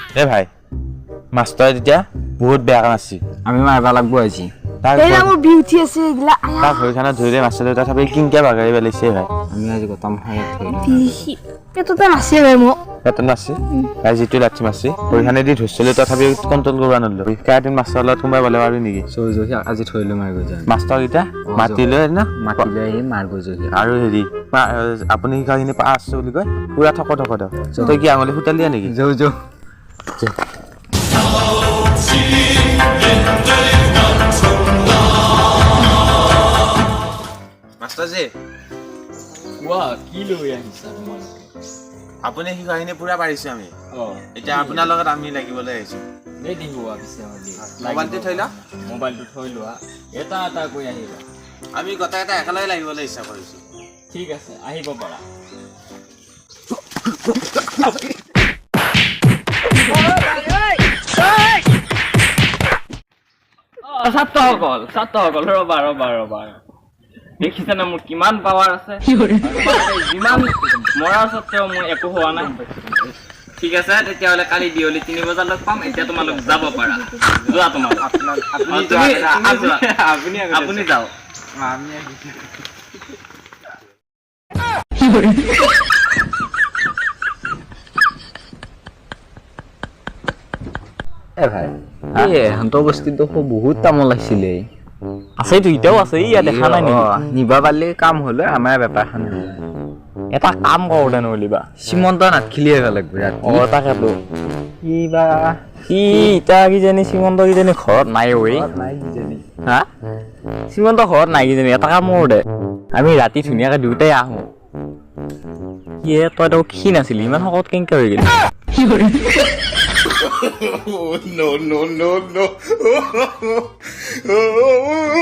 এ ভাই মাষ্টৰ তেতিয়া বহুত বেয়া কাম আছে আমি মাৰিব লাগব আজি এলা মোৰ বিউটি আছে এগলা তাক ভৰিখানা ধৰি মাষ্টৰ দুটা থাপি কিংকে বাগাৰি পেলাইছে ভাই আমি আজি গতম খাই থৈ বিহি পেটতে নাছে ভাই মোক পেটত নাছে তাই যিটো লাঠি মাৰছি ভৰিখানে দি ধৰিছিলোঁ তথাপি কণ্ট্ৰল কৰিব নোৱাৰিলোঁ এদিন মাষ্টৰ লগত সোমাই পেলাব পাৰি নেকি জহি আজি থৈলো মাৰিব যায় মাষ্টৰকেইটা মাতি লৈ না মাতিলে আহি মাৰিব জহি আৰু হেৰি আপুনি শিকাখিনি পাছ বুলি কয় পুৰা থক থক দিয়ক তই কি আঙুলি ফুটাল দিয়া নেকি যৌ মাষ্টৰজী কি লৈ আহিছা তোমালোকে আপুনি শিকাখিনি পুৰা পাৰিছো আমি এতিয়া আপোনাৰ লগত আমি লাগিবলৈ আহিছোঁ মোবাইলটো থৈ লোৱা মোবাইলটো থৈ লোৱা এটা এটা কৈ আহিবা আমি গোটেইকেইটা একেলগে লাগিবলৈ ইচ্ছা কৰিছোঁ ঠিক আছে আহিব পাৰা ছাত্ৰসকল ৰবা দেখিছে না মোৰ কিমান পাৱাৰ আছে যিমান মৰাৰ স্বত্তেও মোৰ একো হোৱা নাই ঠিক আছে তেতিয়াহ'লে কালি বিয়লি 3 বজাত লগ পাম এতিয়া তোমালোক যাব পাৰা যোৱা তোমালোক আপুনি যাওক ভাই এহঁতৰ বস্তুটো বহুত তামোল আহিছিলে আছেতো এতিয়াও আছে ইয়াত দেখা নাই নেকি নিবা পাৰিলে কাম হ'লে আমাৰ বেপাৰখন এটা কাম কৰোঁতে নলিবা সীমন্ত নাট খেলিয়ে ভাল লাগব তাকেতো কিবা সি ইটা কিজানি শ্ৰীমন্ত কিজানি ঘৰত নাই ঐ হা শ্ৰীমন্ত ঘৰত নাই কিজানি এটা কাম কৰোঁ দে আমি ৰাতি ধুনীয়াকৈ দুয়োটাই আহোঁ সিয়ে তই তো ক্ষীণ আছিলি ইমান শকত কেনেকৈ হৈ গ'লি no.